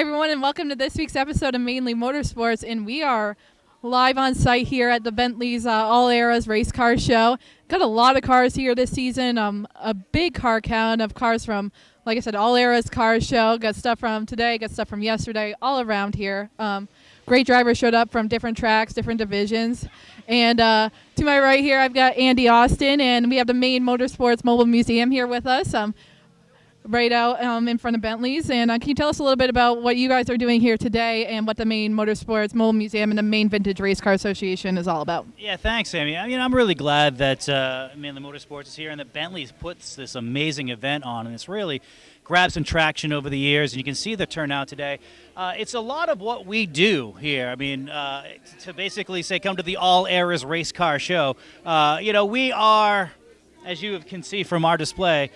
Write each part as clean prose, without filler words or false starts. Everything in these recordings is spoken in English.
everyone, and welcome to this week's episode of Mainly Motorsports. And we are live on site here at the Bentley's All Eras Race Car Show. Got a lot of cars here this season. A big car count of cars from, like I said, All Eras Car Show. Got stuff from today, got stuff from yesterday, all around here. Great drivers showed up from different tracks, different divisions. And to my right here, I've got Andy Austin, and we have the Maine Motorsports Mobile Museum here with us. Right out in front of Bentley's. And can you tell us a little bit about what you guys are doing here today and what the Maine Motorsports Mobile Museum and the Maine Vintage Race Car Association is all about? Yeah, thanks, Sammy. I'm really glad that Mainly Motorsports is here and that Bentley's puts this amazing event on, and it's really grabbed some traction over the years, and you can see the turnout today. It's a lot of what we do here. To basically say, come to the All Eras Race Car Show. We are, as you can see from our display,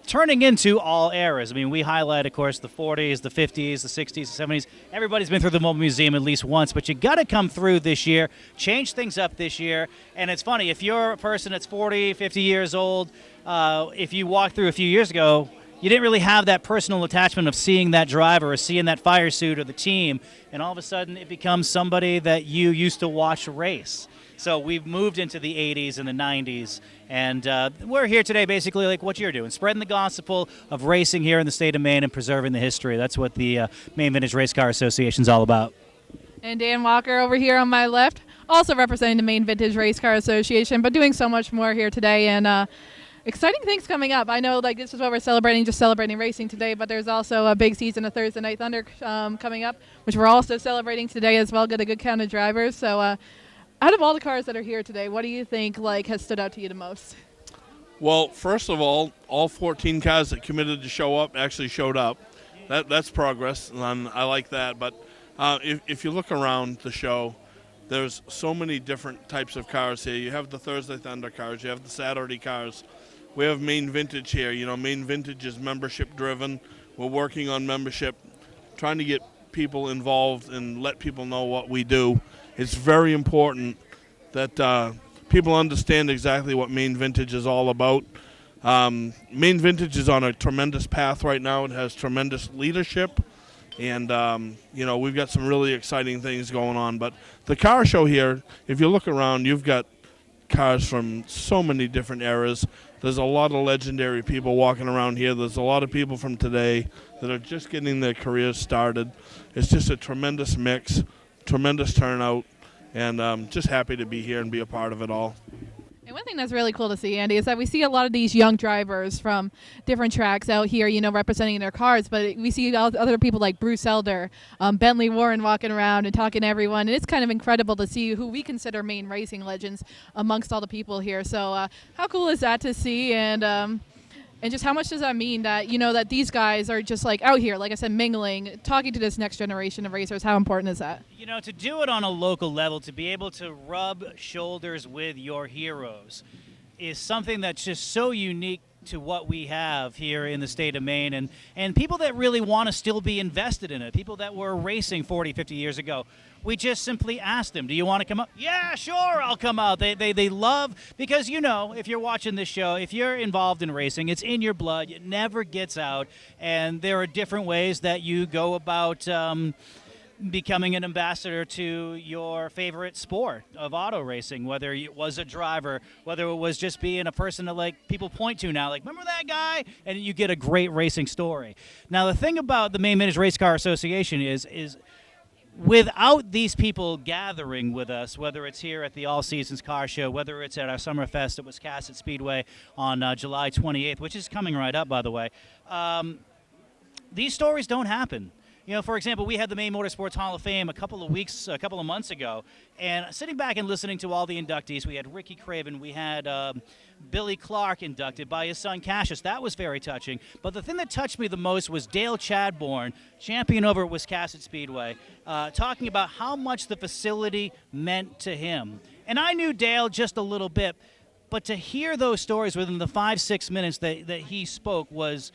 turning into all eras. We highlight, of course, the 40s, the 50s, the 60s, the 70s. Everybody's been through the Mobile Museum at least once, but you got to come through this year, change things up this year. And it's funny, if you're a person that's 40, 50 years old, if you walked through a few years ago, you didn't really have that personal attachment of seeing that driver or seeing that fire suit or the team, and all of a sudden it becomes somebody that you used to watch race. So we've moved into the 80s and the 90s, and we're here today basically like what you're doing, spreading the gospel of racing here in the state of Maine and preserving the history. That's what the Maine Vintage Race Car Association is all about. And Dan Walker over here on my left, also representing the Maine Vintage Race Car Association, but doing so much more here today. And exciting things coming up. I know this is what we're celebrating, just celebrating racing today, but there's also a big season of Thursday Night Thunder coming up, which we're also celebrating today as well. Got a good count of drivers. So out of all the cars that are here today, what do you think has stood out to you the most? Well, first of all 14 cars that committed to show up actually showed up. That's progress, and I like that. But if you look around the show, there's so many different types of cars here. You have the Thursday Thunder cars. You have the Saturday cars. We have Maine Vintage here. Maine Vintage is membership-driven. We're working on membership, trying to get people involved and let people know what we do. It's very important that people understand exactly what Maine Vintage is all about. Maine Vintage is on a tremendous path right now. It has tremendous leadership, and we've got some really exciting things going on. But the car show here, if you look around, you've got cars from so many different eras. There's a lot of legendary people walking around here. There's a lot of people from today that are just getting their careers started. It's just a tremendous mix, tremendous turnout, and I'm just happy to be here and be a part of it all. And one thing that's really cool to see, Andy, is that we see a lot of these young drivers from different tracks out here, representing their cars. But we see other people like Bruce Elder, Bentley Warren walking around and talking to everyone. And it's kind of incredible to see who we consider Maine racing legends amongst all the people here. So how cool is that to see? And just how much does that mean that, that these guys are just out here, like I said, mingling, talking to this next generation of racers? How important is that? To do it on a local level, to be able to rub shoulders with your heroes is something that's just so unique to what we have here in the state of Maine, and people that really want to still be invested in it, people that were racing 40, 50 years ago. We just simply asked them, do you want to come out? Yeah, sure, I'll come out. They love, because if you're watching this show, if you're involved in racing, it's in your blood. It never gets out, and there are different ways that you go about becoming an ambassador to your favorite sport of auto racing, whether it was a driver, whether it was just being a person that people point to now, remember that guy? And you get a great racing story. Now, the thing about the Maine Vintage Race Car Association is without these people gathering with us, whether it's here at the All Seasons Car Show, whether it's at our Summerfest at Wiscasset Speedway on July 28th, which is coming right up, by the way, these stories don't happen. For example, we had the Maine Motorsports Hall of Fame a couple of months ago, and sitting back and listening to all the inductees, we had Ricky Craven, we had Billy Clark inducted by his son Cassius. That was very touching. But the thing that touched me the most was Dale Chadbourne, champion over at Wiscasset Speedway, talking about how much the facility meant to him. And I knew Dale just a little bit, but to hear those stories within the 5-6 minutes that he spoke was,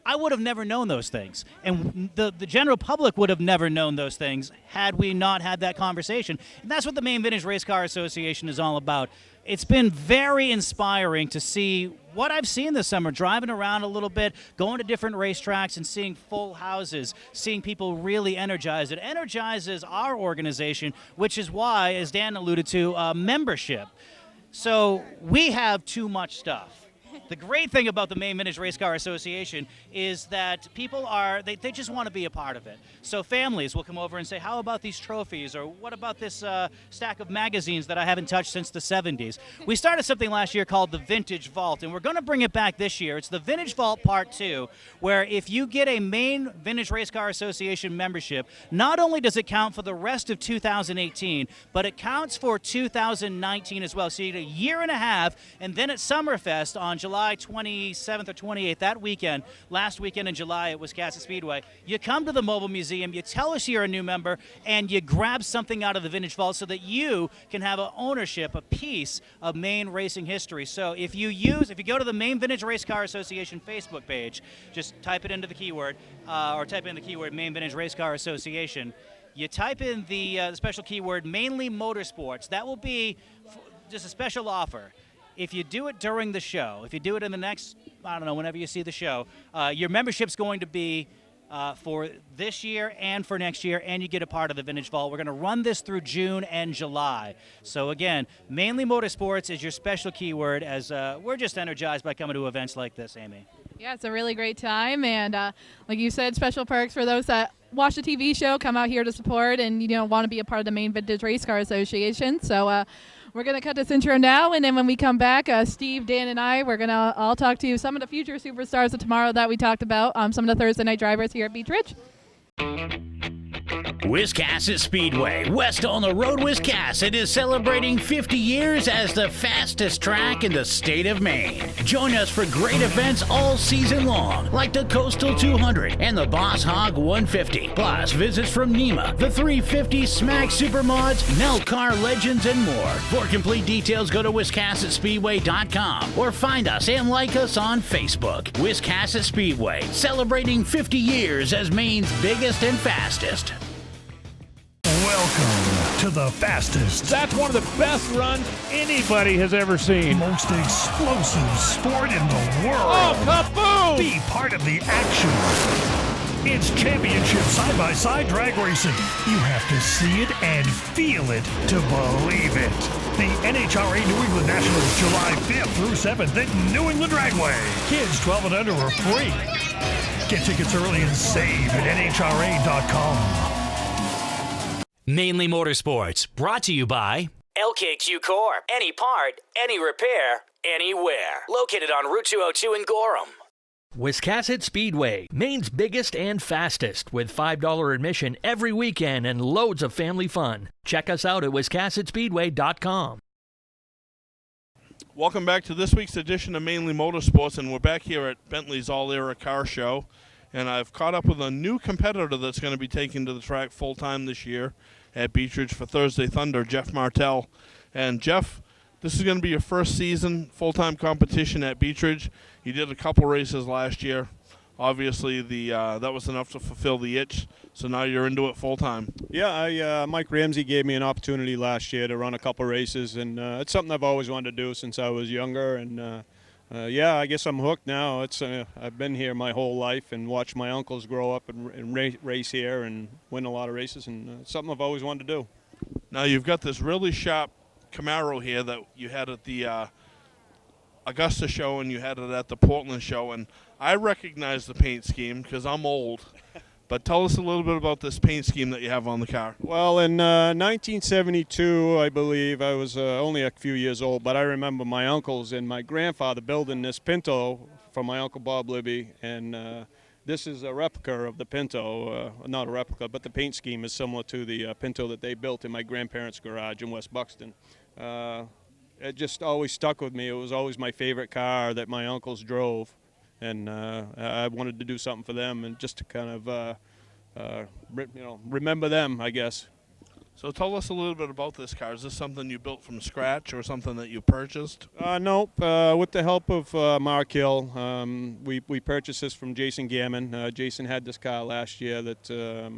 I would have never known those things. And the general public would have never known those things had we not had that conversation. And that's what the Maine Vintage Race Car Association is all about. It's been very inspiring to see what I've seen this summer, driving around a little bit, going to different racetracks and seeing full houses, seeing people really energized. It energizes our organization, which is why, as Dan alluded to, membership. So we have too much stuff. The great thing about the Maine Vintage Race Car Association is that people they just want to be a part of it. So families will come over and say, how about these trophies? Or what about this stack of magazines that I haven't touched since the 70s? We started something last year called the Vintage Vault, and we're going to bring it back this year. It's the Vintage Vault Part 2, where if you get a Maine Vintage Race Car Association membership, not only does it count for the rest of 2018, but it counts for 2019 as well. So you get a year and a half, and then at Summerfest on July 27th or 28th, that weekend, last weekend in July at Wiscasset Speedway, you come to the Mobile Museum, you tell us you're a new member, and you grab something out of the Vintage Vault so that you can have a ownership, a piece of Maine racing history. So if you go to the Maine Vintage Race Car Association Facebook page, just type it into the keyword, or type in the keyword Maine Vintage Race Car Association. You type in the special keyword Mainly Motorsports. That will be just a special offer. If you do it during the show, if you do it in the next, I don't know, whenever you see the show, your membership's going to be for this year and for next year, and you get a part of the Vintage Vault. We're going to run this through June and July. So again, Mainly Motorsports is your special keyword, as we're just energized by coming to events like this, Amy. Yeah, it's a really great time, and like you said, special perks for those that watch the TV show, come out here to support, and want to be a part of the Maine Vintage Race Car Association. So we're going to cut this intro now, and then when we come back, Steve, Dan, and we're going to all talk to some of the future superstars of tomorrow that we talked about, some of the Thursday night drivers here at Beach Ridge. Wiscasset Speedway, west on the road Wiscasset, is celebrating 50 years as the fastest track in the state of Maine. Join us for great events all season long, like the Coastal 200 and the Boss Hog 150, plus visits from NEMA, the 350 Smack Supermods, Nell Car Legends, and more. For complete details, go to WiscassetSpeedway.com or find us and like us on Facebook. Wiscasset Speedway, celebrating 50 years as Maine's biggest and fastest. Welcome to the fastest. That's one of the best runs anybody has ever seen. Most explosive sport in the world. Oh, kaboom! Be part of the action. It's championship side-by-side drag racing. You have to see it and feel it to believe it. The NHRA New England Nationals, July 5th through 7th at New England Dragway. Kids 12 and under are free. Get tickets early and save at NHRA.com. Mainly Motorsports, brought to you by LKQ Corp. Any part, any repair, anywhere. Located on Route 202 in Gorham. Wiscasset Speedway, Maine's biggest and fastest, with $5 admission every weekend and loads of family fun. Check us out at WiscassetSpeedway.com. Welcome back to this week's edition of Mainly Motorsports, and we're back here at Bentley's All-Era Car Show. And I've caught up with a new competitor that's going to be taking to the track full-time this year at Beach Ridge for Thursday Thunder, Jeff Martell. And Jeff, this is going to be your first season full-time competition at Beach Ridge. You did a couple races last year. Obviously, that was enough to fulfill the itch, so now you're into it full-time. Yeah, Mike Ramsey gave me an opportunity last year to run a couple races, and it's something I've always wanted to do since I was younger, and yeah, I guess I'm hooked now. I've been here my whole life and watched my uncles grow up and race here and win a lot of races, and it's something I've always wanted to do. Now you've got this really sharp Camaro here that you had at the Augusta show and you had it at the Portland show, and I recognize the paint scheme because I'm old. But tell us a little bit about this paint scheme that you have on the car. Well, in 1972, I believe, I was only a few years old, but I remember my uncles and my grandfather building this Pinto for my Uncle Bob Libby, and this is a replica of the Pinto, not a replica, but the paint scheme is similar to the Pinto that they built in my grandparents' garage in West Buxton. It just always stuck with me. It was always my favorite car that my uncles drove. And I wanted to do something for them and just to kind of, remember them, I guess. So tell us a little bit about this car. Is this something you built from scratch or something that you purchased? Nope. With the help of Mark Hill, we purchased this from Jason Gammon. Jason had this car last year that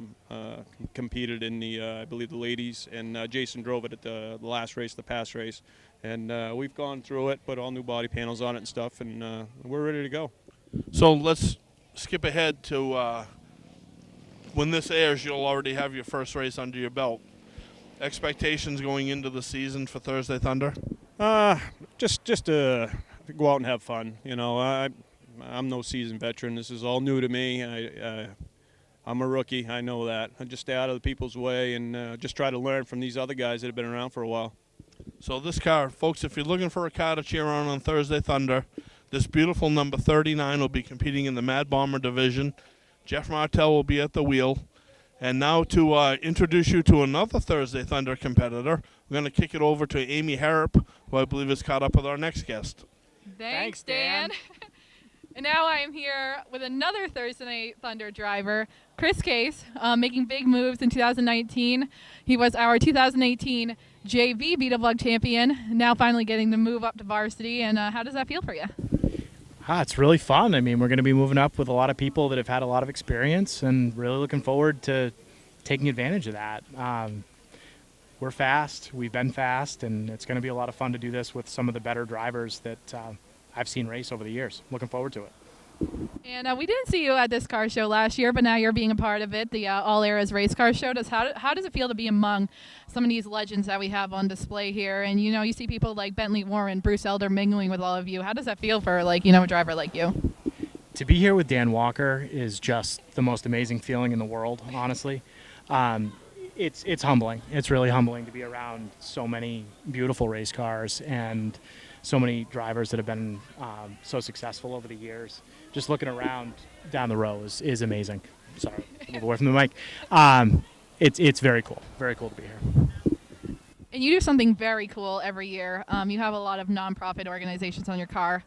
competed in the, I believe, the ladies, and Jason drove it at the last race, the pass race. And we've gone through it, put all new body panels on it and stuff, and we're ready to go. So let's skip ahead to when this airs, you'll already have your first race under your belt. Expectations going into the season for Thursday Thunder? Just to go out and have fun. You know, I'm no seasoned veteran. This is all new to me. I'm a rookie. I know that. I just stay out of the people's way and just try to learn from these other guys that have been around for a while. So this car, folks, if you're looking for a car to cheer on Thursday Thunder, this beautiful number 39 will be competing in the Mad Bomber division. Jeff Martell will be at the wheel. And now to introduce you to another Thursday Thunder competitor, we're going to kick it over to Amy Harrop, who I believe is caught up with our next guest. Thanks, Dan. And now I am here with another Thursday Night Thunder driver, Chris Case, making big moves in 2019. He was our 2018 JV Beat-A-Bug champion, now finally getting to move up to varsity. And how does that feel for you? It's really fun. I mean, we're going to be moving up with a lot of people that have had a lot of experience and really looking forward to taking advantage of that. We're fast. We've been fast, and it's going to be a lot of fun to do this with some of the better drivers that I've seen race over the years. Looking forward to it. And we didn't see you at this car show last year, but now you're being a part of it, the All Eras Race Car Show. How does it feel to be among some of these legends that we have on display here? And, you know, you see people like Bentley Warren, Bruce Elder mingling with all of you. How does that feel for, like, you know, a driver like you? To be here with Dan Walker is just the most amazing feeling in the world, honestly. It's humbling. It's really humbling to be around so many beautiful race cars and so many drivers that have been so successful over the years. Just looking around down the row is amazing. Sorry, move away from the mic. It's very cool. Very cool to be here. And you do something very cool every year. You have a lot of nonprofit organizations on your car.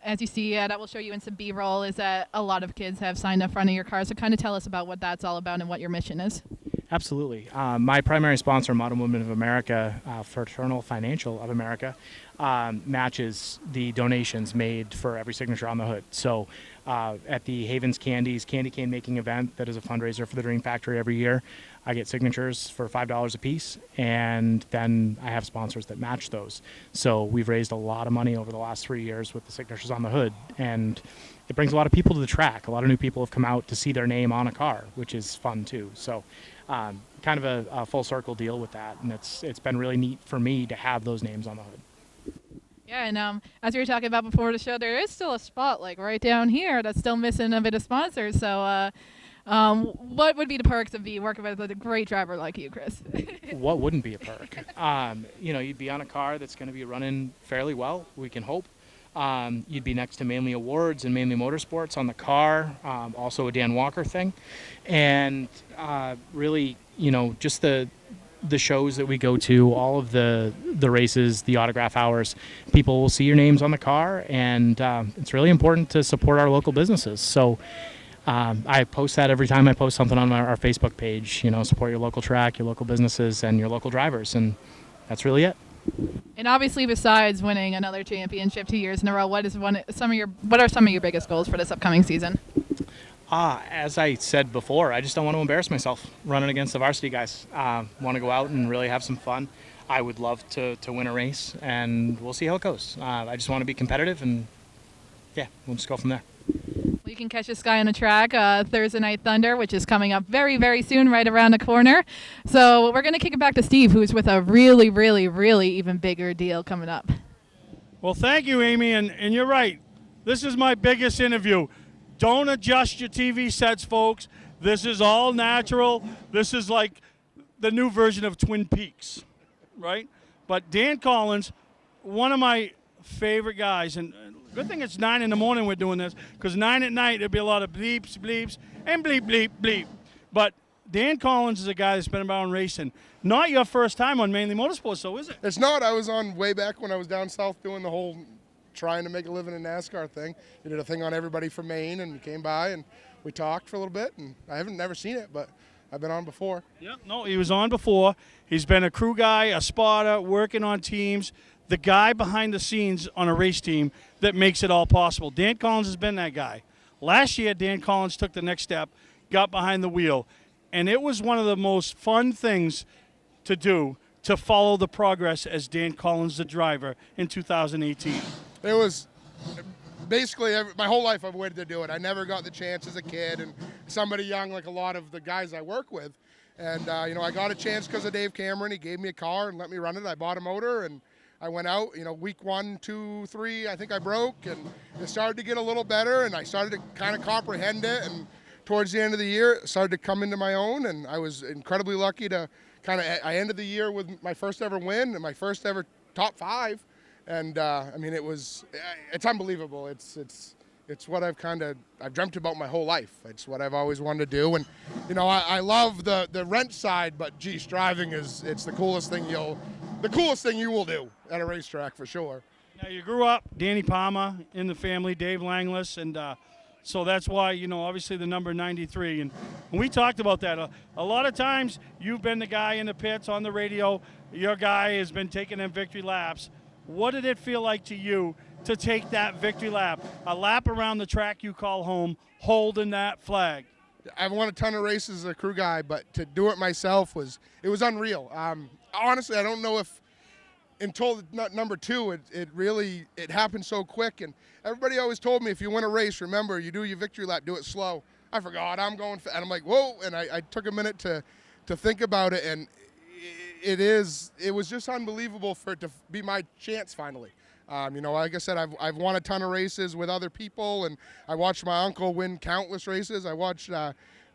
As you see, that will show you in some B-roll, is that a lot of kids have signed up front of your car. So kind of tell us about what that's all about and what your mission is. Absolutely. My primary sponsor, Modern Women of America, Fraternal Financial of America, matches the donations made for every signature on the hood. So at the Havens Candies Candy Cane Making event, that is a fundraiser for the Dream Factory every year, I get signatures for $5 a piece, and then I have sponsors that match those. So we've raised a lot of money over the last 3 years with the signatures on the hood, and it brings a lot of people to the track. A lot of new people have come out to see their name on a car, which is fun too. So kind of a full circle deal with that, and it's been really neat for me to have those names on the hood. Yeah, and as we were talking about before the show, there is still a spot like right down here that's still missing a bit of sponsors. So what would be the perks of working with a great driver like you, Chris? What wouldn't be a perk? You know, you'd be on a car that's going to be running fairly well, we can hope. You'd be next to Mainly Awards and Mainly Motorsports on the car, also a Dan Walker thing. And really, you know, just the shows that we go to, all of the races, the autograph hours, people will see your names on the car, and it's really important to support our local businesses. So I post that every time I post something on our Facebook page, you know, support your local track, your local businesses, and your local drivers, and that's really it. And obviously, besides winning another championship 2 years in a row, what are some of your biggest goals for this upcoming season? As I said before, I just don't want to embarrass myself running against the varsity guys. Want to go out and really have some fun. I would love to win a race, and we'll see how it goes. I just want to be competitive, and yeah, we'll just go from there. You can catch this guy on the track, Thursday Night Thunder, which is coming up very, very soon, right around the corner. So we're going to kick it back to Steve, who's with a really, really, really even bigger deal coming up. Well, thank you, Amy, and you're right. This is my biggest interview. Don't adjust your TV sets, folks. This is all natural. This is like the new version of Twin Peaks, right? But Dan Collins, one of my favorite guys, and good thing it's 9 in the morning we're doing this, because 9 at night there'll be a lot of bleeps, bleeps, and bleep, bleep, bleep. But Dan Collins is a guy that's been around racing. Not your first time on Mainly Motorsports, though, is it? It's not. I was on way back when I was down south doing the whole trying to make a living in NASCAR thing. We did a thing on everybody from Maine, and came by, and we talked for a little bit, and I haven't never seen it, but I've been on before. Yeah, no, he was on before. He's been a crew guy, a spotter, working on teams, the guy behind the scenes on a race team that makes it all possible. Dan Collins has been that guy. Last year, Dan Collins took the next step, got behind the wheel, and it was one of the most fun things to do, to follow the progress as Dan Collins, the driver, in 2018. It was basically my whole life I've waited to do it. I never got the chance as a kid and somebody young like a lot of the guys I work with. And, I got a chance because of Dave Cameron. He gave me a car and let me run it. I bought a motor and I went out, week 1, 2, 3, I think I broke. And it started to get a little better and I started to kind of comprehend it. And towards the end of the year, it started to come into my own. And I was incredibly lucky to I ended the year with my first ever win and my first ever top 5. And, it's unbelievable. It's what I've dreamt about my whole life. It's what I've always wanted to do. And, I love the wrench side, but geez, driving it's the coolest thing you will do at a racetrack for sure. Now, you grew up, Danny Palmer in the family, Dave Langless, and so that's why, obviously the number 93. And we talked about that. A lot of times you've been the guy in the pits on the radio. Your guy has been taking them victory laps. What did it feel like to you to take that victory lap, a lap around the track you call home, holding that flag? I've won a ton of races as a crew guy, but to do it myself was unreal. Honestly, I don't know if until number 2, it happened so quick. And everybody always told me if you win a race, remember, you do your victory lap, do it slow. I forgot, I'm going and I'm like, whoa, and I took a minute to think about it, and it was just unbelievable for it to be my chance finally. Like I said, I've won a ton of races with other people, and I watched my uncle win countless races. I watched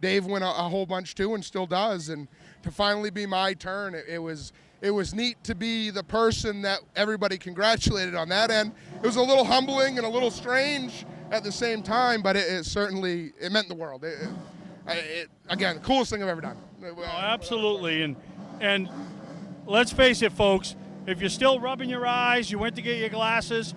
Dave win a whole bunch too, and still does. And to finally be my turn, it was neat to be the person that everybody congratulated on that end. It was a little humbling and a little strange at the same time, but it certainly meant the world. Again, the coolest thing I've ever done. Oh, absolutely, and let's face it, folks. If you're still rubbing your eyes, you went to get your glasses,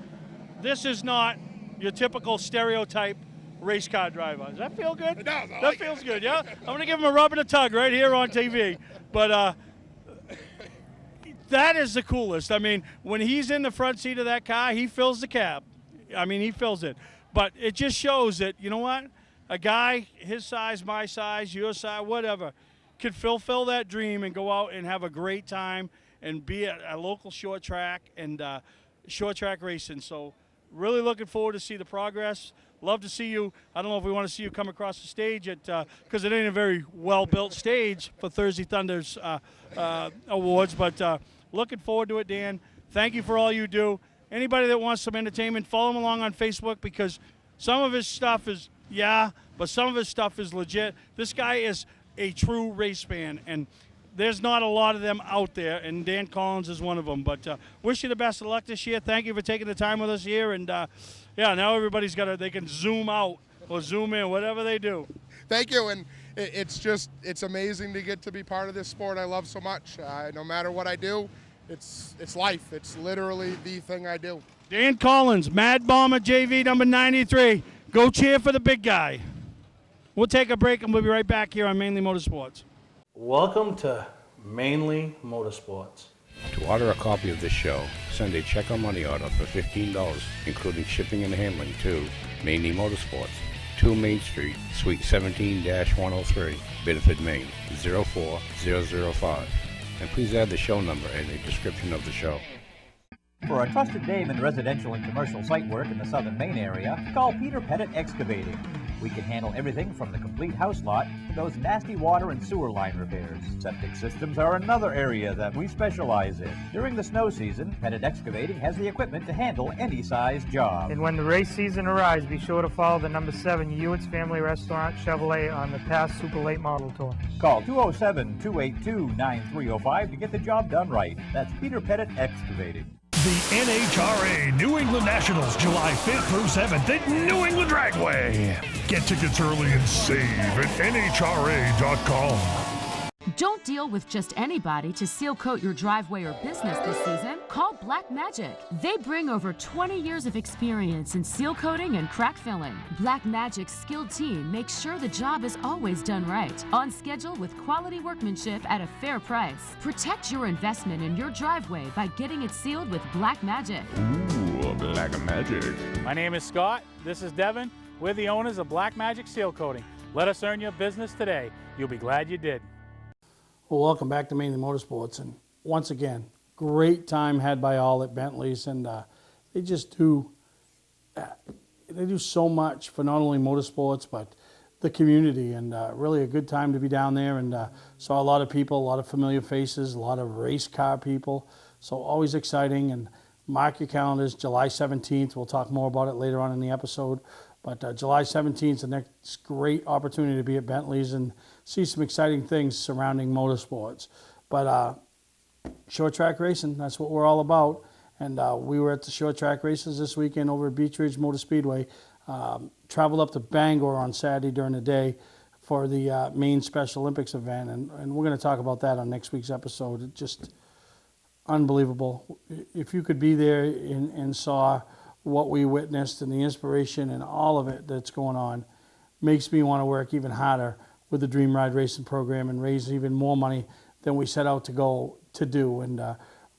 this is not your typical stereotype race car driver. Does that feel good? It does. That feels good, yeah? I'm going to give him a rub and a tug right here on TV. But that is the coolest. I mean, when he's in the front seat of that car, he fills the cab. I mean, he fills it. But it just shows that, you know what? A guy his size, my size, your size, whatever, could fulfill that dream and go out and have a great time and be at a local short track and short track racing. So really looking forward to see the progress. Love to see you. I don't know if we want to see you come across the stage because it ain't a very well-built stage for Thursday Thunder's awards, but looking forward to it, Dan. Thank you for all you do. Anybody that wants some entertainment, follow him along on Facebook because some of his stuff is, but some of his stuff is legit. This guy is a true race fan, and there's not a lot of them out there, and Dan Collins is one of them. But wish you the best of luck this year. Thank you for taking the time with us here. And, now everybody's they can zoom out or zoom in, whatever they do. Thank you. And it's amazing to get to be part of this sport I love so much. No matter what I do, it's life. It's literally the thing I do. Dan Collins, Mad Bomber JV number 93. Go cheer for the big guy. We'll take a break, and we'll be right back here on Mainly Motorsports. Welcome to Mainly Motorsports. To order a copy of this show, send a check or money order for $15, including shipping and handling to Mainly Motorsports, 2 Main Street, Suite 17-103, Biddeford, Maine, 04005. And please add the show number in the description of the show. For a trusted name in residential and commercial site work in the southern Maine area, call Peter Pettit Excavating. We can handle everything from the complete house lot to those nasty water and sewer line repairs. Septic systems are another area that we specialize in. During the snow season, Pettit Excavating has the equipment to handle any size job. And when the race season arrives, be sure to follow the number 7 Hewitt's Family Restaurant Chevrolet on the past Super Late Model Tour. Call 207-282-9305 to get the job done right. That's Peter Pettit Excavating. The NHRA New England Nationals, July 5th through 7th at New England Dragway. Get tickets early and save at NHRA.com. Don't deal with just anybody to seal coat your driveway or business this season. Call Black Magic. They bring over 20 years of experience in seal coating and crack filling. Black Magic's skilled team makes sure the job is always done right, on schedule with quality workmanship at a fair price. Protect your investment in your driveway by getting it sealed with Black Magic. Ooh, Black Magic. My name is Scott. This is Devin. We're the owners of Black Magic Seal Coating. Let us earn your business today. You'll be glad you did. Well, welcome back to Mainely Motorsports, and once again, great time had by all at Bentley's, and they just do so much for not only motorsports but the community, and really a good time to be down there. And saw a lot of people, a lot of familiar faces, a lot of race car people, so always exciting. And mark your calendars, July 17th. We'll talk more about it later on in the episode. But July 17th is the next great opportunity to be at Bentley's and see some exciting things surrounding motorsports. But short track racing, that's what we're all about. And we were at the short track races this weekend over at Beach Ridge Motor Speedway. Traveled up to Bangor on Saturday during the day for the Maine Special Olympics event. And we're going to talk about that on next week's episode. It's just unbelievable. If you could be there and saw what we witnessed and the inspiration and all of it that's going on, makes me want to work even harder with the Dream Ride Racing program and raise even more money than we set out to go to do. And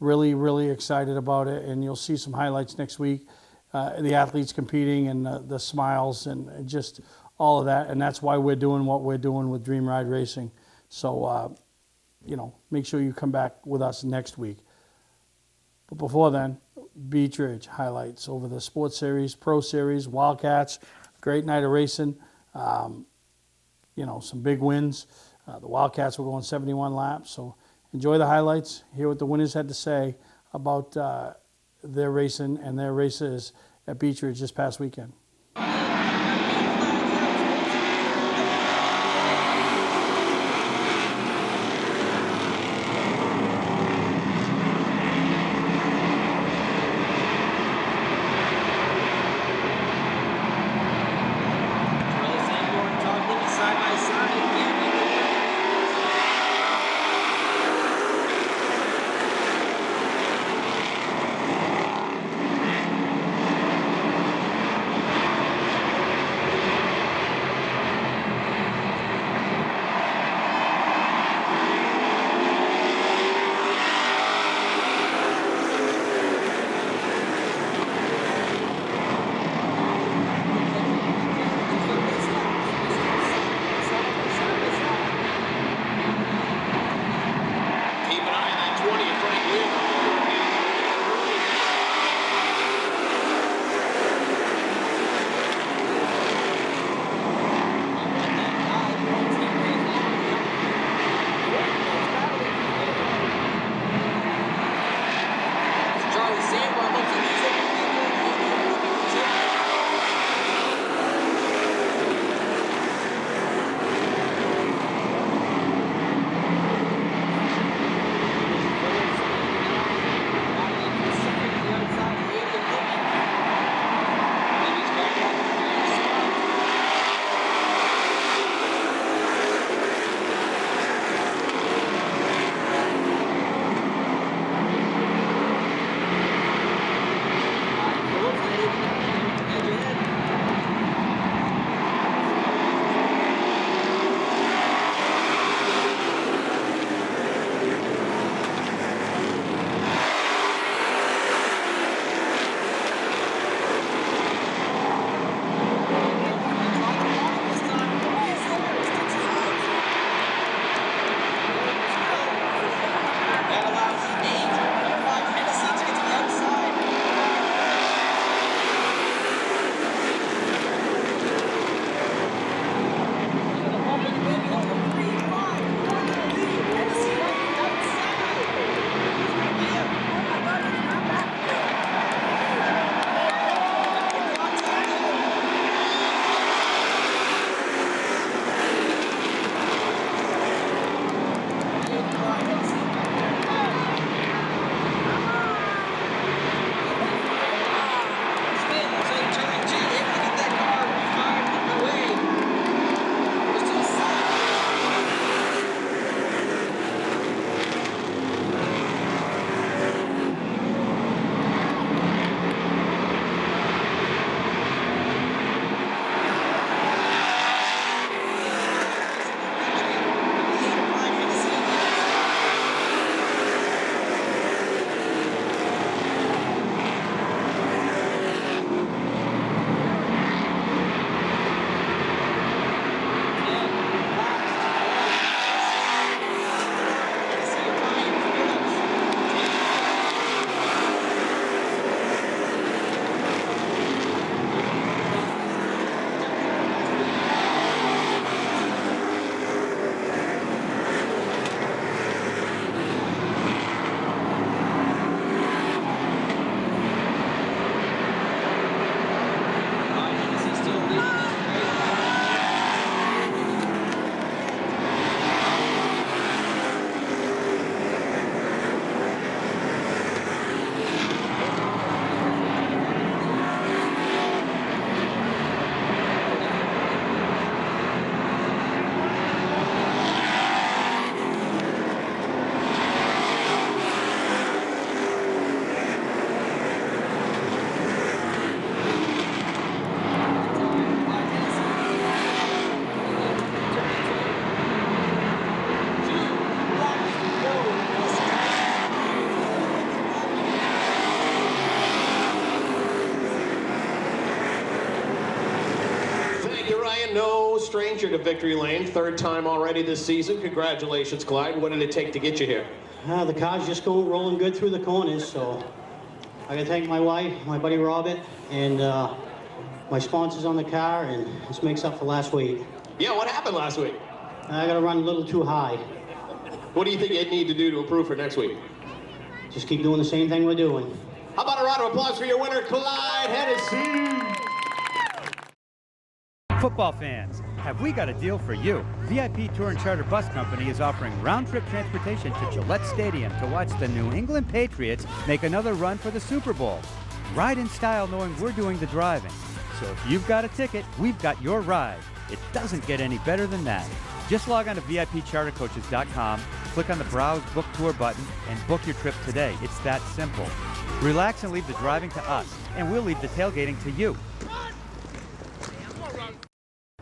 really, really excited about it. And you'll see some highlights next week. The athletes competing and the smiles and just all of that. And that's why we're doing what we're doing with Dream Ride Racing. So, make sure you come back with us next week. But before then, Beach Ridge highlights over the Sports Series, Pro Series, Wildcats, great night of racing. Some big wins. The Wildcats were going 71 laps, so enjoy the highlights. Hear what the winners had to say about their racing and their races at Beach Ridge this past weekend. stranger to Victory Lane, third time already this season. Congratulations, Clyde. What did it take to get you here? The car's just going rolling good through the corners, so I gotta thank my wife, my buddy Robert, and my sponsors on the car, and this makes up for last week. Yeah, what happened last week? I gotta run a little too high. What do you think you'd need to do to improve for next week? Just keep doing the same thing we're doing. How about a round of applause for your winner, Clyde Hennessy? Football fans, have we got a deal for you? VIP Tour and Charter Bus Company is offering round-trip transportation to Gillette Stadium to watch the New England Patriots make another run for the Super Bowl. Ride in style knowing we're doing the driving. So if you've got a ticket, we've got your ride. It doesn't get any better than that. Just log on to VIPChartercoaches.com, click on the Browse Book Tour button, and book your trip today. It's that simple. Relax and leave the driving to us, and we'll leave the tailgating to you.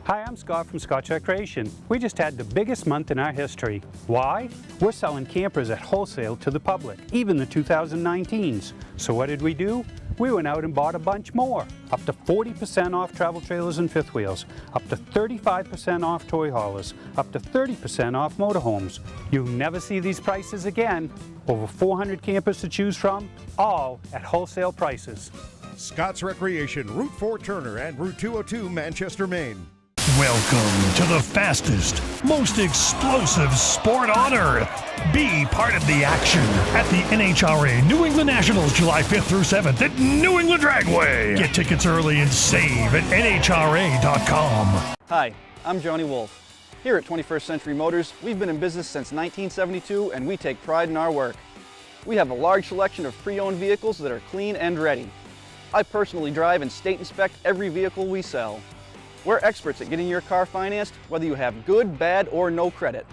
Hi, I'm Scott from Scotch Recreation. We just had the biggest month in our history. Why? We're selling campers at wholesale to the public, even the 2019s. So what did we do? We went out and bought a bunch more. Up to 40% off travel trailers and fifth wheels, up to 35% off toy haulers, up to 30% off motorhomes. You'll never see these prices again. Over 400 campers to choose from, all at wholesale prices. Scott's Recreation, Route 4 Turner and Route 202 Manchester, Maine. Welcome to the fastest, most explosive sport on earth. Be part of the action at the NHRA New England Nationals July 5th through 7th at New England Dragway. Get tickets early and save at NHRA.com. Hi, I'm Johnny Wolf. Here at 21st Century Motors, we've been in business since 1972 and we take pride in our work. We have a large selection of pre-owned vehicles that are clean and ready. I personally drive and state inspect every vehicle we sell. We're experts at getting your car financed, whether you have good, bad, or no credit.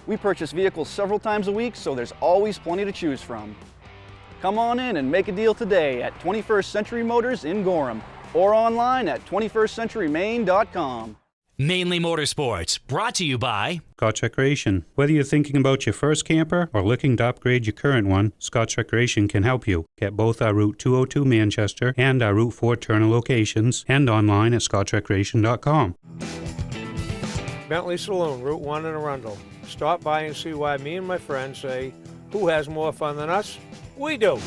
We purchase vehicles several times a week, so there's always plenty to choose from. Come on in and make a deal today at 21st Century Motors in Gorham or online at 21stcenturymaine.com. Mainly Motorsports, brought to you by Scotch Recreation. Whether you're thinking about your first camper or looking to upgrade your current one, Scotch Recreation can help you. Get both our Route 202 Manchester and our Route 4 Turner locations and online at scotchrecreation.com. Bentley Saloon, Route 1 in Arundel. Stop by and see why me and my friends say, who has more fun than us? We do.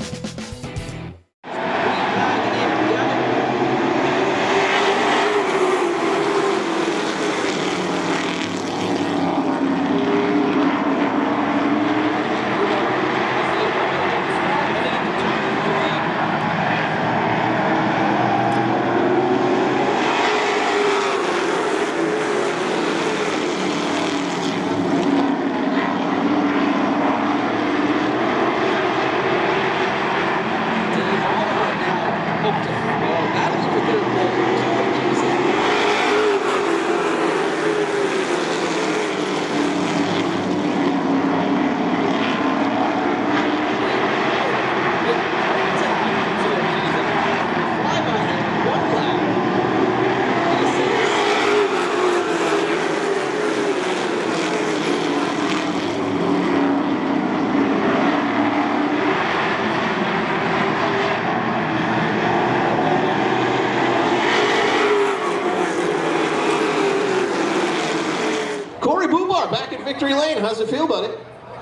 Victory Lane, how's it feel, buddy?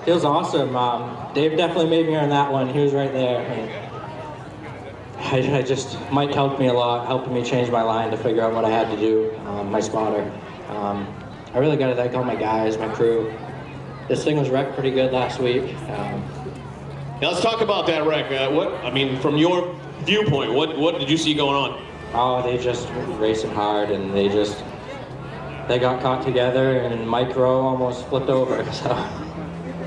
Feels awesome. Dave definitely made me earn that one. He was right there. And I just, Mike helped me a lot, helping me change my line to figure out what I had to do, my spotter. I really got to thank all my guys, my crew. This thing was wrecked pretty good last week. Now let's talk about that wreck. From your viewpoint, what did you see going on? Oh, they just were racing hard, and they got caught together, and Mike Rowe almost flipped over. So.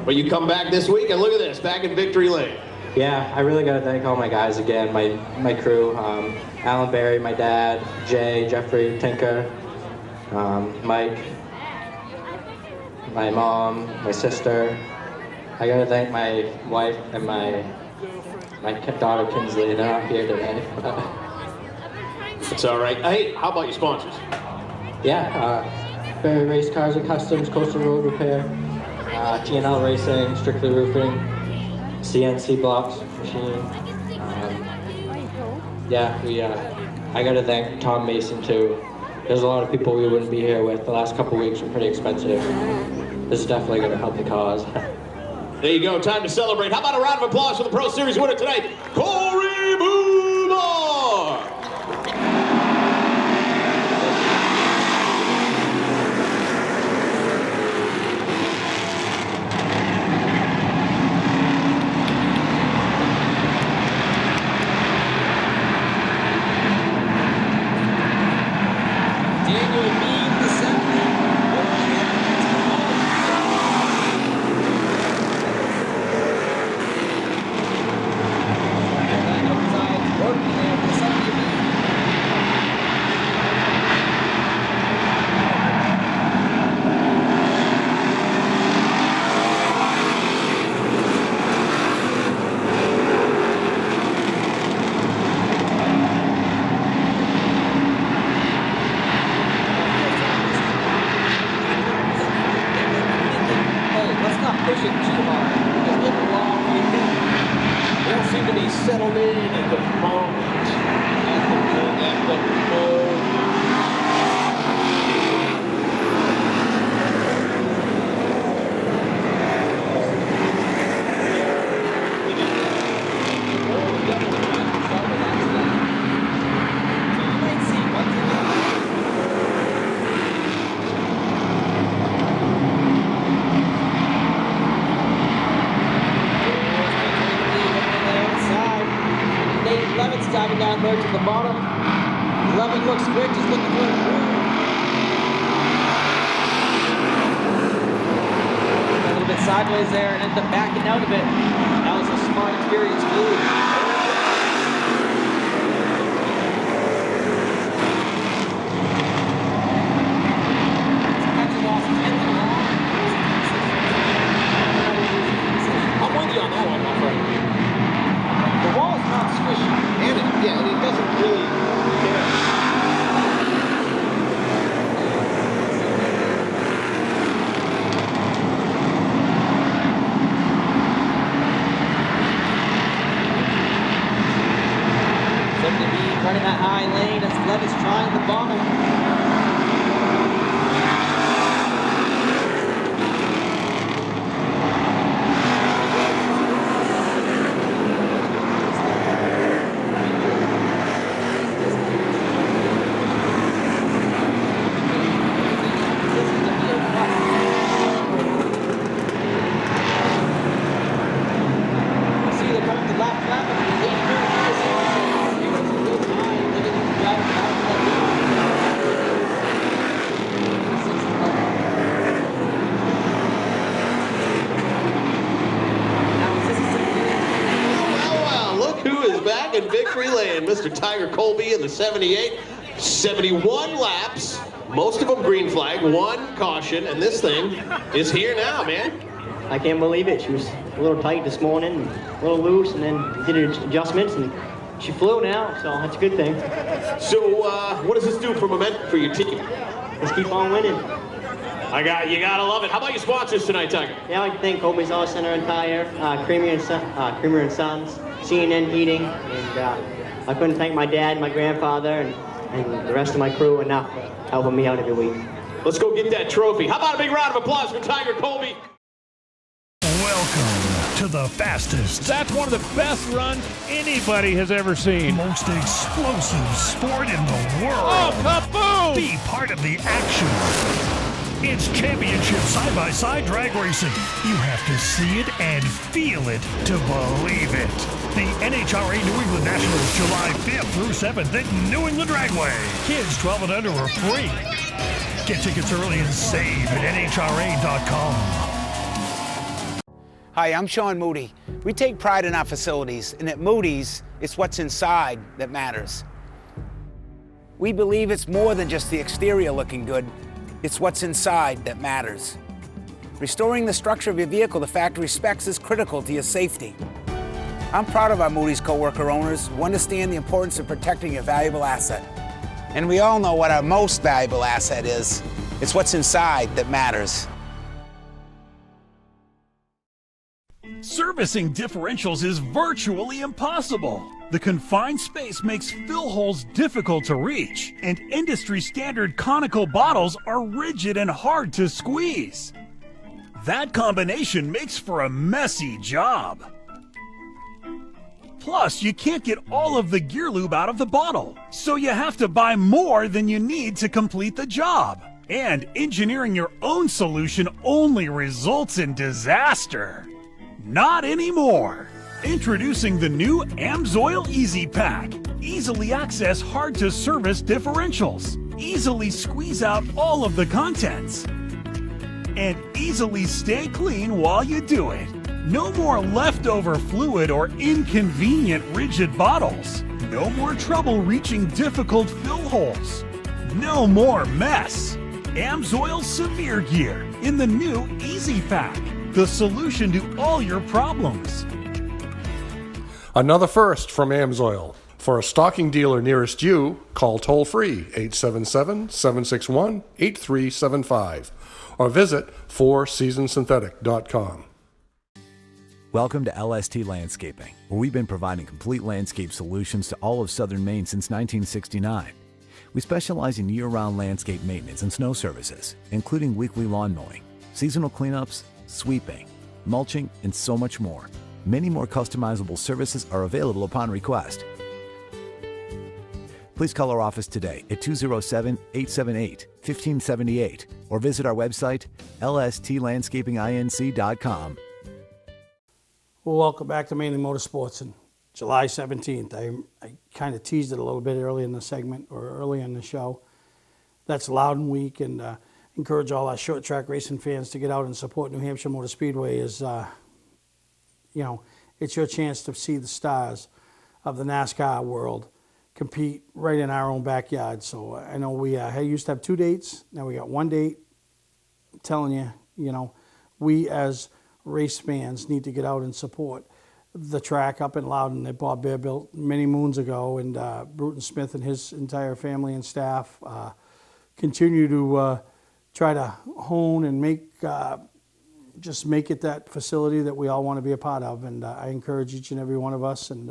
But you come back this week, and look at this, back in Victory Lane. Yeah, I really got to thank all my guys again, my crew, Alan Barry, my dad, Jay, Jeffrey, Tinker, Mike, my mom, my sister. I got to thank my wife and my daughter Kinsley. They're not here today. It's all right. Hey, how about your sponsors? Yeah, Barry Race Cars and Customs, Coastal Road Repair, T&L Racing, Strictly Roofing, CNC Blocks Machine. I got to thank Tom Mason too. there's a lot of people we wouldn't be here with. The last couple weeks were pretty expensive. This is definitely going to help the cause. There you go, time to celebrate. How about a round of applause for the Pro Series winner tonight, Corey Boomer! Diving down there to the bottom. 11 looks good, just looking for a groove. A little bit sideways there and ended up backing out a bit. That was a smart, experienced move. I'm with you on that one, my friend. The wall is not squishy. And it doesn't really care. Running that high lane as Levitt's trying the bottom. Back in victory lane, Mr. Tiger Colby in the 78, 71 laps, most of them green flag, one caution, and this thing is here now, man. I can't believe it. She was a little tight this morning, a little loose, and then did her adjustments, and she flew now, so that's a good thing. So, what does this do for momentum for your team? Let's keep on winning. You gotta love it. How about your sponsors tonight, Tiger? Yeah, I'd like to thank Colby's Auto Center and Tire, Creamer and Sons, CNN Heating, and I couldn't thank my dad, my grandfather, and the rest of my crew enough helping me out every week. Let's go get that trophy. How about a big round of applause for Tiger Colby? Welcome to the fastest. That's one of the best runs anybody has ever seen. Most explosive sport in the world. Oh, kaboom! Be part of the action. It's championship side-by-side drag racing. You have to see it and feel it to believe it. The NHRA New England Nationals, July 5th through 7th at New England Dragway. Kids 12 and under are free. Get tickets early and save at NHRA.com. Hi, I'm Sean Moody. We take pride in our facilities, and at Moody's, it's what's inside that matters. We believe it's more than just the exterior looking good. It's what's inside that matters. Restoring the structure of your vehicle to factory specs is critical to your safety. I'm proud of our Moody's coworker owners who understand the importance of protecting your valuable asset. And we all know what our most valuable asset is. It's what's inside that matters. Servicing differentials is virtually impossible. The confined space makes fill holes difficult to reach, and industry-standard conical bottles are rigid and hard to squeeze. That combination makes for a messy job. Plus, you can't get all of the gear lube out of the bottle, so you have to buy more than you need to complete the job. And engineering your own solution only results in disaster. Not anymore. Introducing the new AMSOIL Easy Pack. Easily access hard-to-service differentials. Easily squeeze out all of the contents. And easily stay clean while you do it. No more leftover fluid or inconvenient rigid bottles. No more trouble reaching difficult fill holes. No more mess. AMSOIL Severe Gear in the new Easy Pack. The solution to all your problems. Another first from AMSOIL. For a stocking dealer nearest you, call toll-free 877-761-8375 or visit fourseasonsynthetic.com. Welcome to LST Landscaping, where we've been providing complete landscape solutions to all of southern Maine since 1969. We specialize in year-round landscape maintenance and snow services, including weekly lawn mowing, seasonal cleanups, sweeping, mulching, and so much more. Many more customizable services are available upon request. Please call our office today at 207-878-1578 or visit our website, lstlandscapinginc.com. Well, welcome back to Mainely Motorsports. And July 17th, I kind of teased it a little bit early in the segment or early in the show. That's Loudon Week, and encourage all our short track racing fans to get out and support New Hampshire Motor Speedway. Is it's your chance to see the stars of the NASCAR world compete right in our own backyard. So I know we used to have 2 dates. Now we got 1 date. I'm telling you, we as race fans need to get out and support the track up in Loudon that Bob Bear built many moons ago, and Bruton Smith and his entire family and staff continue to try to hone and make it that facility that we all want to be a part of. And I encourage each and every one of us and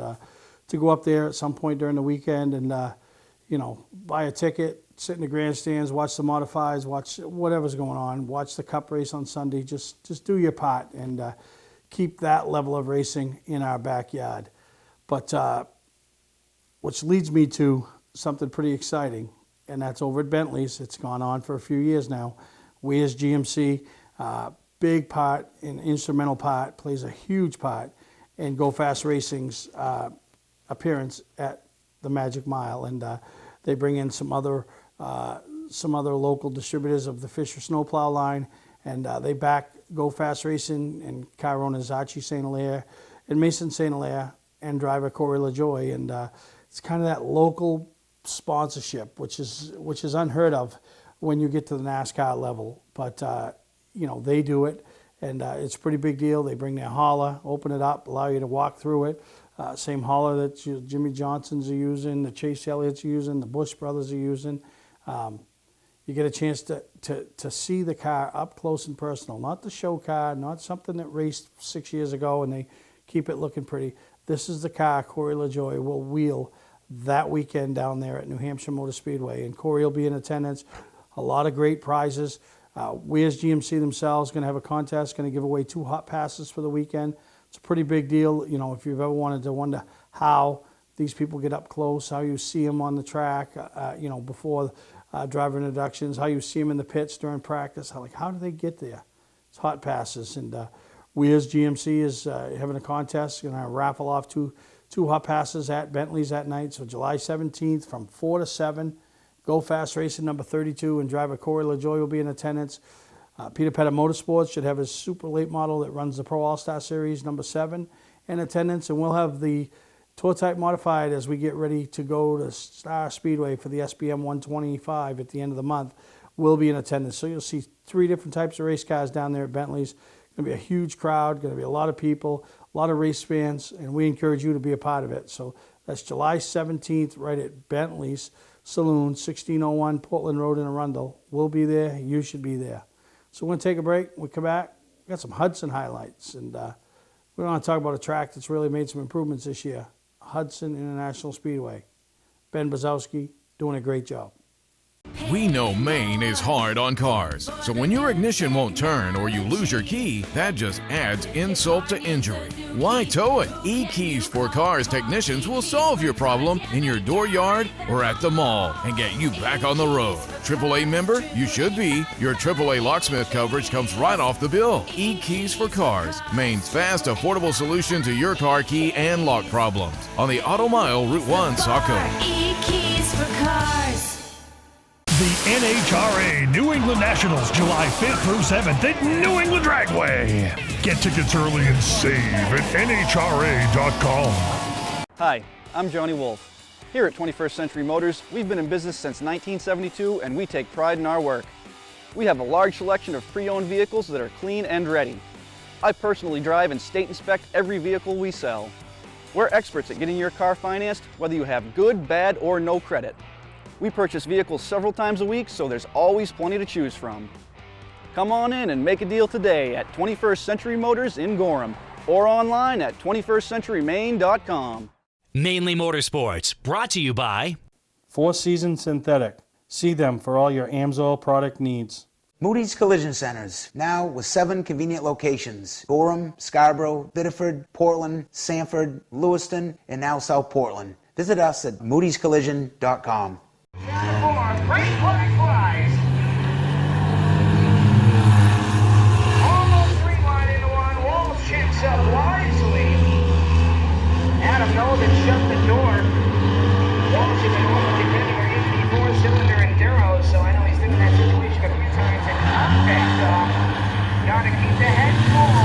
to go up there at some point during the weekend and buy a ticket, sit in the grandstands, watch the modifieds, watch whatever's going on, watch the Cup race on Sunday. Just do your part and keep that level of racing in our backyard. But which leads me to something pretty exciting, and that's over at Bentley's. It's gone on for a few years now. We as GMC, big part, an instrumental part, plays a huge part in Go Fast Racing's appearance at the Magic Mile, and they bring in some other local distributors of the Fisher snowplow line, and they back Go Fast Racing and car owners Archie St. Hilaire and Mason St. Hilaire and driver Corey LaJoy, and it's kind of that local sponsorship, which is unheard of when you get to the NASCAR level, but they do it, and it's a pretty big deal. They bring their hauler, open it up, allow you to walk through it. Same hauler that Jimmy Johnson's are using, the Chase Elliott's are using, the Busch brothers are using. You get a chance to see the car up close and personal, not the show car, not something that raced 6 years ago and they keep it looking pretty. This is the car Corey LaJoy will wheel that weekend down there at New Hampshire Motor Speedway, and Corey will be in attendance. A lot of great prizes. We as GMC themselves going to have a contest, going to give away 2 hot passes for the weekend. It's a pretty big deal. If you've ever wanted to wonder how these people get up close, how you see them on the track, before driver introductions, how you see them in the pits during practice, how do they get there? It's hot passes, and we as GMC is having a contest, going to raffle off two hot passes at Bentley's that night. So July 17th from 4 to 7, Go Fast Racing number 32, and driver Corey LaJoy will be in attendance. Peter Pettit Motorsports should have his super late model that runs the Pro All-Star Series number 7 in attendance, and we'll have the Tour Type Modified as we get ready to go to Star Speedway for the SBM 125 at the end of the month. We'll be in attendance. So you'll see 3 different types of race cars down there at Bentley's. Going to be a huge crowd, going to be a lot of people, a lot of race fans, and we encourage you to be a part of it. So that's July 17th right at Bentley's Saloon, 1601 Portland Road in Arundel. We'll be there. You should be there. So we're going to take a break. When we come back, we've got some Hudson highlights, and we're going to talk about a track that's really made some improvements this year. Hudson International Speedway. Ben Bazowski doing a great job. We know Maine is hard on cars, so when your ignition won't turn or you lose your key, that just adds insult to injury. Why tow it? E-Keys for Cars technicians will solve your problem in your dooryard or at the mall and get you back on the road. AAA member? You should be. Your AAA locksmith coverage comes right off the bill. E-Keys for Cars, Maine's fast, affordable solution to your car key and lock problems. On the Auto Mile, Route 1, Saco. E-Keys for Cars. The NHRA New England Nationals, July 5th through 7th at New England Dragway. Get tickets early and save at NHRA.com. Hi, I'm Johnny Wolf. Here at 21st Century Motors, we've been in business since 1972 and we take pride in our work. We have a large selection of pre-owned vehicles that are clean and ready. I personally drive and state inspect every vehicle we sell. We're experts at getting your car financed, whether you have good, bad, or no credit. We purchase vehicles several times a week, so there's always plenty to choose from. Come on in and make a deal today at 21st Century Motors in Gorham or online at 21stcenturymaine.com. Mainly Motorsports, brought to you by Four Seasons Synthetic. See them for all your AMSOIL product needs. Moody's Collision Centers, now with 7 convenient locations: Gorham, Scarborough, Biddeford, Portland, Sanford, Lewiston, and now South Portland. Visit us at moodyscollision.com. Great flag flies. Almost streamlined into one. Wall checks up wisely. Adam Nolan shut the door. Walsh has been over defending her 84-cylinder Enduro, so I know he's been in that situation a few times. And perfect. Gotta keep the head full.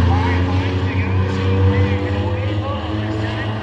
5 laps to go. And away goes this time.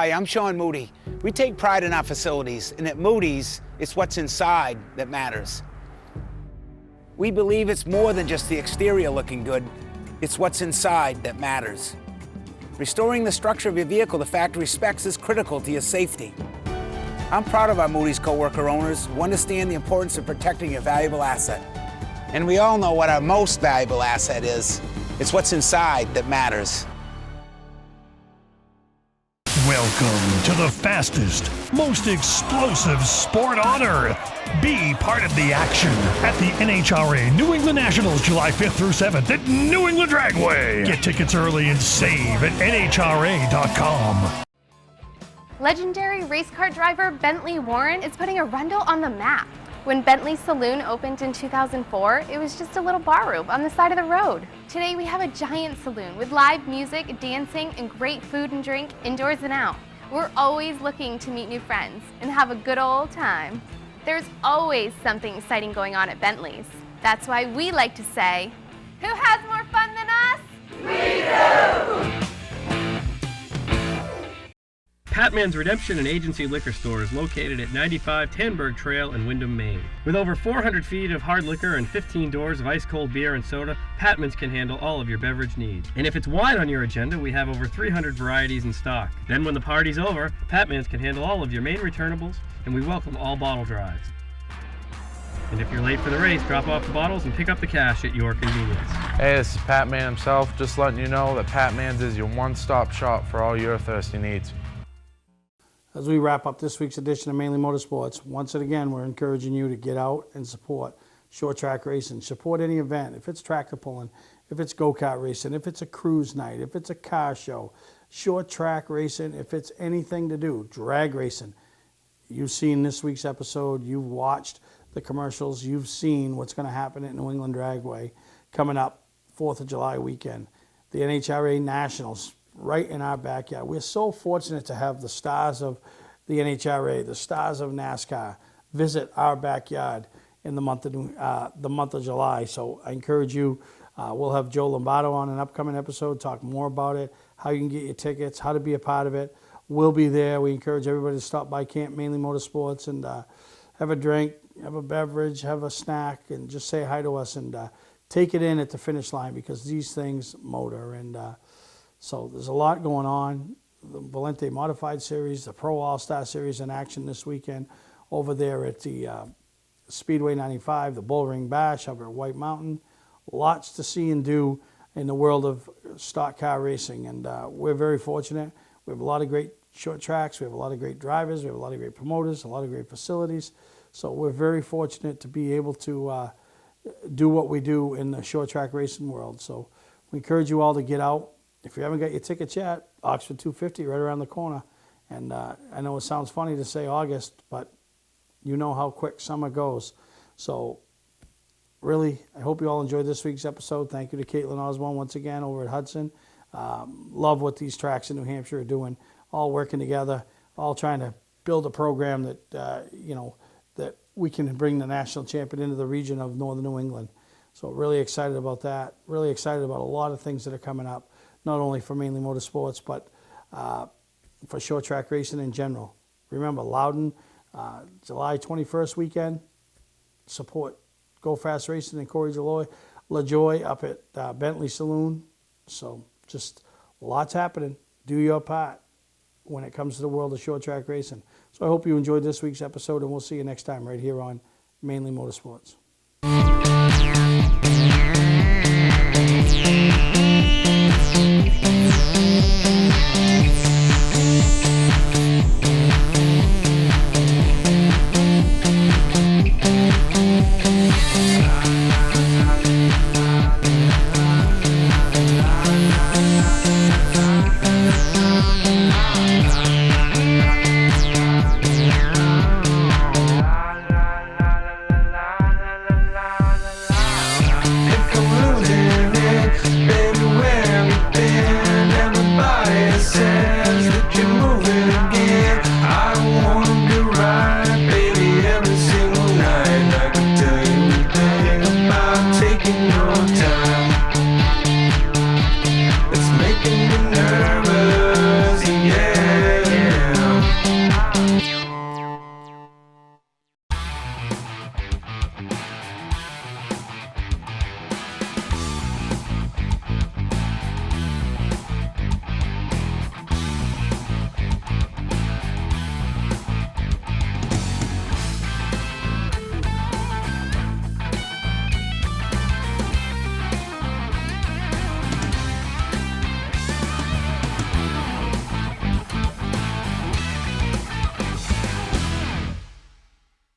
Hi, I'm Sean Moody. We take pride in our facilities, and at Moody's, it's what's inside that matters. We believe it's more than just the exterior looking good, it's what's inside that matters. Restoring the structure of your vehicle to factory specs is critical to your safety. I'm proud of our Moody's coworker owners who understand the importance of protecting your valuable asset. And we all know what our most valuable asset is. It's what's inside that matters. Welcome to the fastest, most explosive sport on earth. Be part of the action at the NHRA New England Nationals July 5th through 7th at New England Dragway. Get tickets early and save at NHRA.com. Legendary race car driver Bentley Warren is putting Arundel on the map. When Bentley's Saloon opened in 2004, it was just a little bar room on the side of the road. Today we have a giant saloon with live music, dancing, and great food and drink indoors and out. We're always looking to meet new friends and have a good old time. There's always something exciting going on at Bentley's. That's why we like to say, who has more fun than us? We do! Patman's Redemption and Agency Liquor Store is located at 95 Tanberg Trail in Windham, Maine. With over 400 feet of hard liquor and 15 doors of ice-cold beer and soda, Patman's can handle all of your beverage needs. And if it's wine on your agenda, we have over 300 varieties in stock. Then when the party's over, Patman's can handle all of your main returnables, and we welcome all bottle drives. And if you're late for the race, drop off the bottles and pick up the cash at your convenience. Hey, this is Patman himself, just letting you know that Patman's is your one-stop shop for all your thirsty needs. As we wrap up this week's edition of Mainly Motorsports, once again, we're encouraging you to get out and support short track racing. Support any event. If it's tractor pulling, if it's go-kart racing, if it's a cruise night, if it's a car show, short track racing, if it's anything to do, drag racing. You've seen this week's episode. You've watched the commercials. You've seen what's going to happen at New England Dragway coming up 4th of July weekend. The NHRA Nationals right in our backyard. We're so fortunate to have the stars of the NHRA, the stars of NASCAR, visit our backyard in the month of July. So I encourage you. We'll have Joe Lombardo on an upcoming episode, talk more about it, how you can get your tickets, how to be a part of it. We'll be there. We encourage everybody to stop by Camp Mainly Motorsports and have a drink, have a beverage, have a snack, and just say hi to us and take it in at the finish line, because these things motor. And so there's a lot going on. The Valente Modified Series, the Pro All-Star Series in action this weekend over there at the Speedway 95, the Bullring Bash over at White Mountain. Lots to see and do in the world of stock car racing, and we're very fortunate. We have a lot of great short tracks. We have a lot of great drivers. We have a lot of great promoters, a lot of great facilities. So we're very fortunate to be able to do what we do in the short track racing world. So we encourage you all to get out. If you haven't got your tickets yet, Oxford 250 right around the corner. And I know it sounds funny to say August, but you know how quick summer goes. So really, I hope you all enjoyed this week's episode. Thank you to Caitlin Osborne once again over at Hudson. Love what these tracks in New Hampshire are doing, all working together, all trying to build a program that, that we can bring the national champion into the region of Northern New England. So really excited about that. Really excited about a lot of things that are coming up, not only for Mainly Motorsports, but for short track racing in general. Remember, Loudon, July 21st weekend, support Go Fast Racing and Corey LaJoy up at Bentley Saloon. So just lots happening. Do your part when it comes to the world of short track racing. So I hope you enjoyed this week's episode, and we'll see you next time right here on Mainly Motorsports. Thank you.